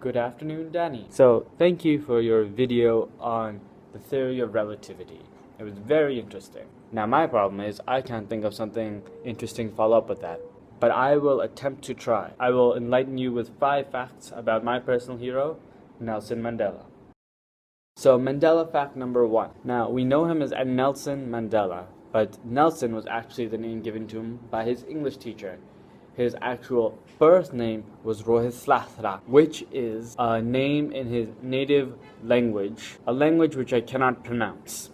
Good afternoon, Danny. So, thank you for your video on the theory of relativity. It was very interesting. Now, my problem is I can't think of something interesting to follow up with that. But I will attempt to try. I will enlighten you with 5 facts about my personal hero, Nelson Mandela. So, Mandela fact number 1. Now, we know him as Nelson Mandela, but Nelson was actually the name given to him by his English teacher. His actual birth name was Rohihlahla, which is a name in his native language, a language which I cannot pronounce.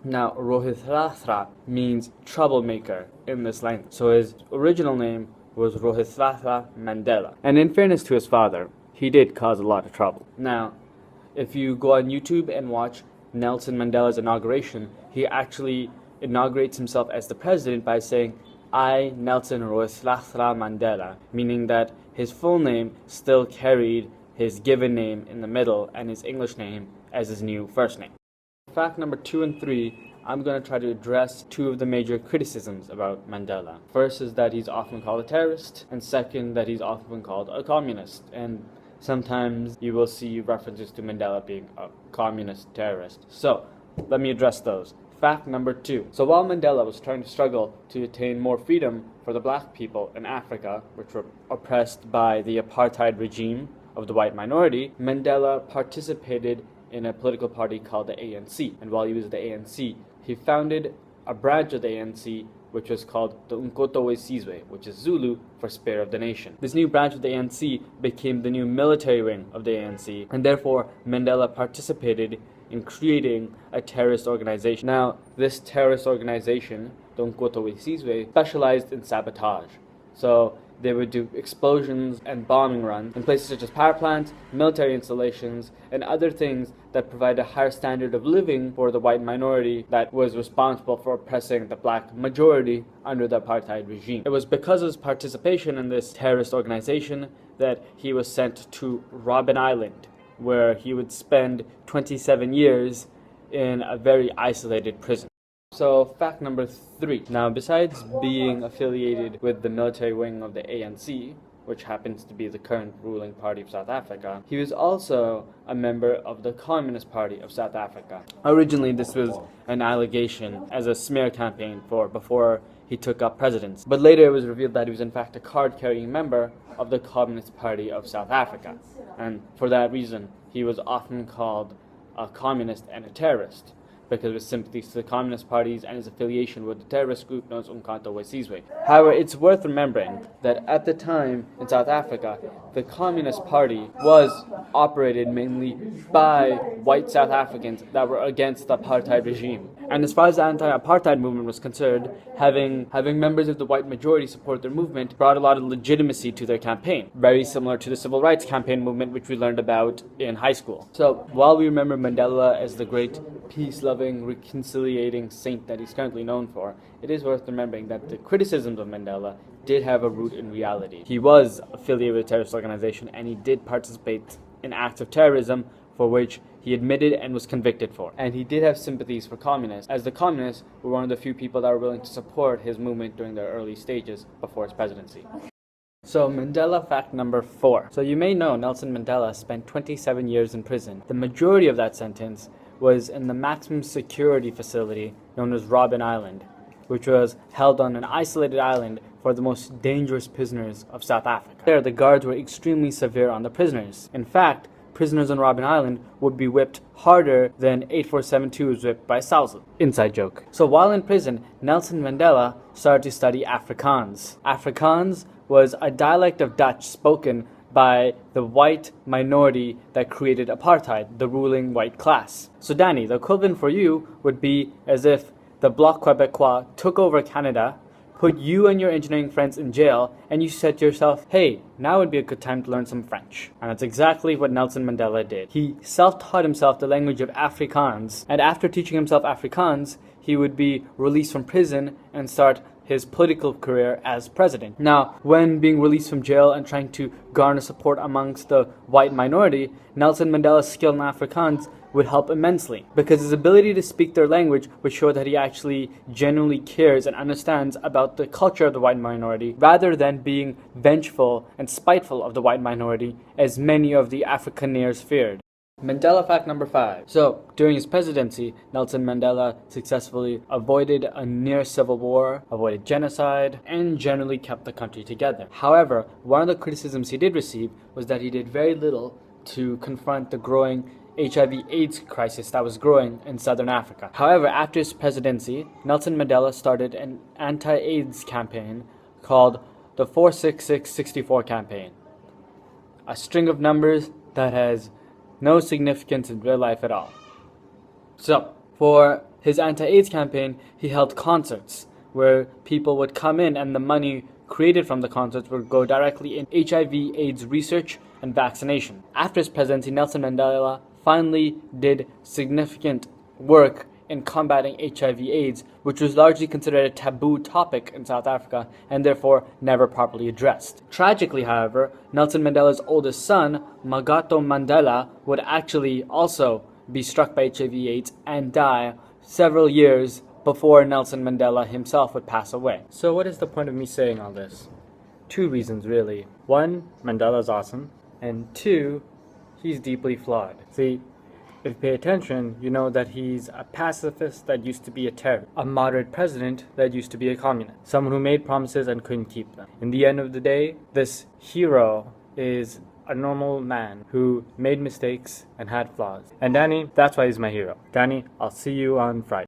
Now, Rohihlahla means troublemaker in this language. So his original name was Rohihlahla Mandela. And in fairness to his father, he did cause a lot of trouble. Now, if you go on YouTube and watch Nelson Mandela's inauguration, he actually inaugurates himself as the president by saying, "I, Nelson Rohihlahla Mandela," meaning that his full name still carried his given name in the middle and his English name as his new first name. Fact number 2 and 3, I'm going to try to address 2 of the major criticisms about Mandela. First is that he's often called a terrorist, and second, that he's often called a communist. And sometimes you will see references to Mandela being a communist terrorist. So, let me address those. Fact number 2. So while Mandela was trying to struggle to attain more freedom for the black people in Africa, which were oppressed by the apartheid regime of the white minority, Mandela participated in a political party called the ANC. And while he was the ANC, he founded a branch of the ANC which was called the Sizwe, which is Zulu for Spear of the Nation. This new branch of the ANC became the new military wing of the ANC, and therefore Mandela participated in creating a terrorist organization. Now, this terrorist organization, the Sizwe, specialized in sabotage. So they would do explosions and bombing runs in places such as power plants, military installations, and other things that provide a higher standard of living for the white minority that was responsible for oppressing the black majority under the apartheid regime. It was because of his participation in this terrorist organization that he was sent to Robben Island, where he would spend 27 years in a very isolated prison. So, fact number 3. Now, besides being affiliated with the military wing of the ANC, which happens to be the current ruling party of South Africa, he was also a member of the Communist Party of South Africa. Originally, this was an allegation as a smear campaign before he took up presidency. But later it was revealed that he was in fact a card-carrying member of the Communist Party of South Africa. And for that reason, he was often called a communist and a terrorist, because of his sympathies to the communist parties and his affiliation with the terrorist group known as Sizwe. However, it's worth remembering that at the time in South Africa, the Communist Party was operated mainly by white South Africans that were against the apartheid regime. And as far as the anti-apartheid movement was concerned, having members of the white majority support their movement brought a lot of legitimacy to their campaign, very similar to the civil rights campaign movement which we learned about in high school. So while we remember Mandela as the great peace-loving, reconciliating saint that he's currently known for, it is worth remembering that the criticisms of Mandela did have a root in reality. He was affiliated with a terrorist organization, and he did participate in acts of terrorism for which he admitted and was convicted for. And he did have sympathies for communists, as the communists were one of the few people that were willing to support his movement during their early stages before his presidency. So, Mandela fact number 4. So you may know Nelson Mandela spent 27 years in prison. The majority of that sentence was in the maximum security facility known as Robben Island, which was held on an isolated island for the most dangerous prisoners of South Africa. There, the guards were extremely severe on the prisoners. In fact, prisoners on Robben Island would be whipped harder than 8472 was whipped by Sousa. Inside joke. So while in prison, Nelson Mandela started to study Afrikaans. Afrikaans was a dialect of Dutch spoken by the white minority that created apartheid, the ruling white class. So Danny, the equivalent for you would be as if the Bloc Québécois took over Canada, put you and your engineering friends in jail, and you said to yourself, hey, now would be a good time to learn some French. And that's exactly what Nelson Mandela did. He self-taught himself the language of Afrikaans, and after teaching himself Afrikaans, he would be released from prison and start his political career as president. Now, when being released from jail and trying to garner support amongst the white minority, Nelson Mandela's skill in Afrikaans would help immensely, because his ability to speak their language would show that he actually genuinely cares and understands about the culture of the white minority, rather than being vengeful and spiteful of the white minority, as many of the Afrikaners feared. Mandela fact number 5. So, during his presidency, Nelson Mandela successfully avoided a near civil war, avoided genocide, and generally kept the country together. However, one of the criticisms he did receive was that he did very little to confront the growing HIV/AIDS crisis that was growing in southern Africa. However, after his presidency, Nelson Mandela started an anti-AIDS campaign called the 46664 campaign, a string of numbers that has no significance in real life at all. So, for his anti-AIDS campaign, he held concerts where people would come in and the money created from the concerts would go directly in HIV/AIDS research and vaccination. After his presidency, Nelson Mandela finally did significant work in combating HIV/AIDS, which was largely considered a taboo topic in South Africa and therefore never properly addressed. Tragically, however, Nelson Mandela's oldest son, Magato Mandela, would actually also be struck by HIV/AIDS and die several years before Nelson Mandela himself would pass away. So what is the point of me saying all this? 2 reasons, really. 1, Mandela's awesome, and 2, he's deeply flawed. See, if you pay attention, you know that he's a pacifist that used to be a terrorist, a moderate president that used to be a communist, someone who made promises and couldn't keep them. In the end of the day, this hero is a normal man who made mistakes and had flaws. And Danny, that's why he's my hero. Danny, I'll see you on Friday.